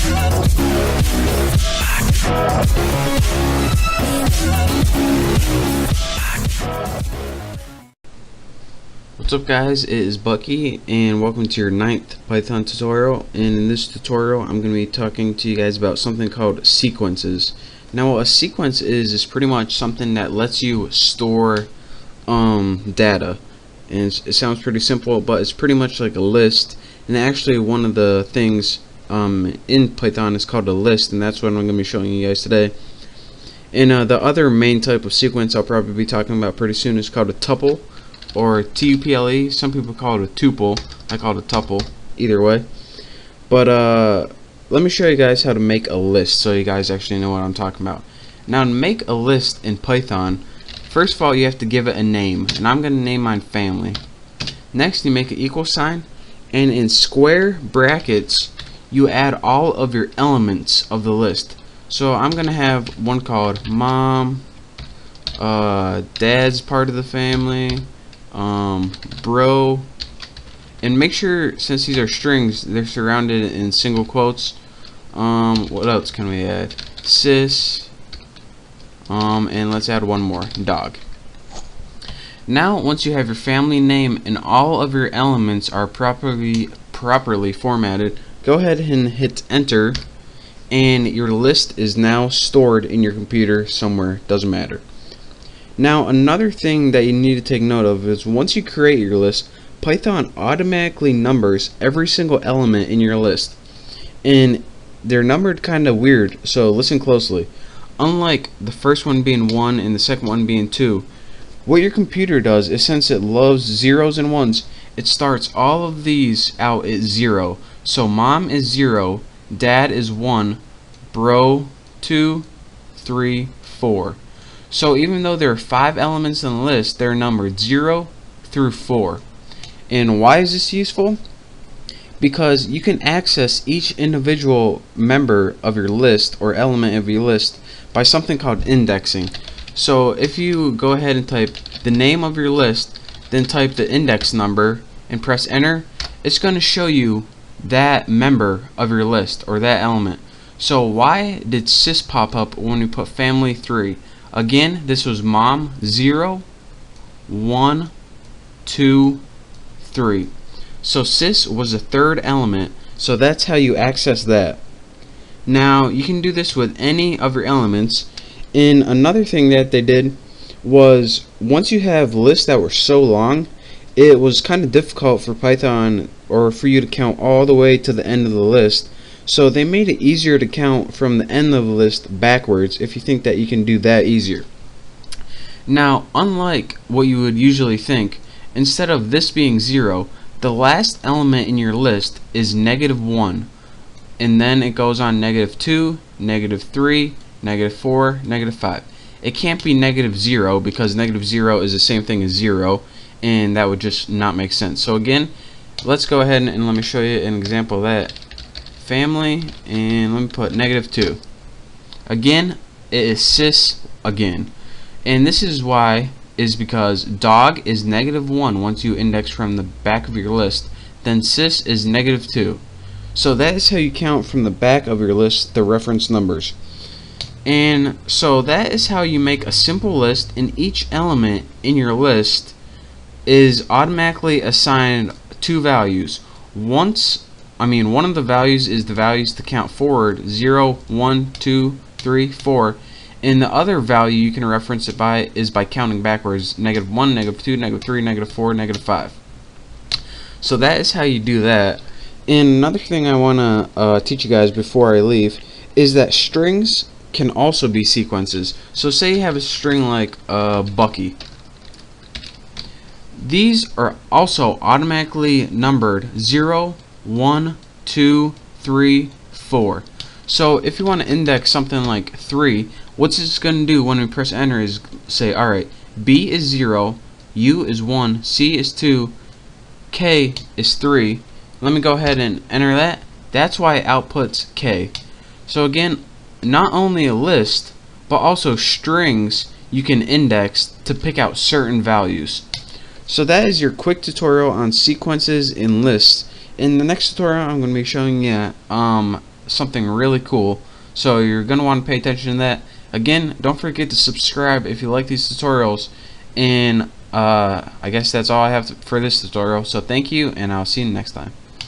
What's up guys, it is Bucky and welcome to your 9th Python tutorial. And in this tutorial I'm going to be talking to you guys about something called sequences. Now what a sequence is pretty much something that lets you store data, and it sounds pretty simple, but it's pretty much like a list. And actually one of the things in Python is called a list, and that's what I'm going to be showing you guys today. And the other main type of sequence I'll probably be talking about pretty soon is called a tuple, or tuple. Some people call it a tuple. I call it a tuple. Either way. But let me show you guys how to make a list so you guys actually know what I'm talking about. Now to make a list in Python, first of all you have to give it a name, and I'm going to name mine family. Next you make an equal sign, and in square brackets you add all of your elements of the list. So I'm going to have one called mom, dad's part of the family, bro, and make sure, since these are strings, they're surrounded in single quotes. What else can we add? Sis, and let's add one more, dog. Now once you have your family name and all of your elements are properly formatted, go ahead and hit enter, and your list is now stored in your computer somewhere, doesn't matter. Now another thing that you need to take note of is once you create your list, Python automatically numbers every single element in your list, and they're numbered kind of weird, so listen closely. Unlike the first one being 1 and the second one being 2, what your computer does is, since it loves zeros and ones, it starts all of these out at 0. So mom is 0, dad is 1, bro 2, 3, 4. So even though there are 5 elements in the list, they're numbered 0 through 4. And why is this useful? Because you can access each individual member of your list or element of your list by something called indexing. So if you go ahead and type the name of your list, then type the index number and press enter, it's going to show you that member of your list or that element. So why did sis pop up when we put family 3? Again, this was mom 0, 1, 2, 3. So sis was the third element, so that's how you access that. Now you can do this with any of your elements. And another thing that they did was, once you have lists that were so long, it was kind of difficult for Python or for you to count all the way to the end of the list. So they made it easier to count from the end of the list backwards if you think that you can do that easier. Now, unlike what you would usually think, instead of this being 0, the last element in your list is -1, and then it goes on -2, -3, -4, -5. It can't be -0 because -0 is the same thing as 0, and that would just not make sense. So again, let's go ahead and let me show you an example of that. Family, and let me put -2. Again, it is sis again, and this is why is because dog is -1 once you index from the back of your list, then sis is -2. So that is how you count from the back of your list the reference numbers. And so that is how you make a simple list, and each element in your list is automatically assigned 2 values. One of the values is the values to count forward, 0, 1, 2, 3, 4, and the other value you can reference it by is by counting backwards, -1, -2, -3, -4, -5. So that is how you do that. And another thing I want to teach you guys before I leave is that strings can also be sequences. So say you have a string like Bucky. These are also automatically numbered 0, 1, 2, 3, 4. So if you want to index something like 3, what's this going to do when we press enter is say, alright, B is 0, U is 1, C is 2, K is 3. Let me go ahead and enter that. That's why it outputs K. So again, not only a list, but also strings you can index to pick out certain values. So that is your quick tutorial on sequences and lists. In the next tutorial I'm going to be showing you something really cool. So you're going to want to pay attention to that. Again, don't forget to subscribe if you like these tutorials. And I guess that's all I have for this tutorial. So thank you, and I'll see you next time.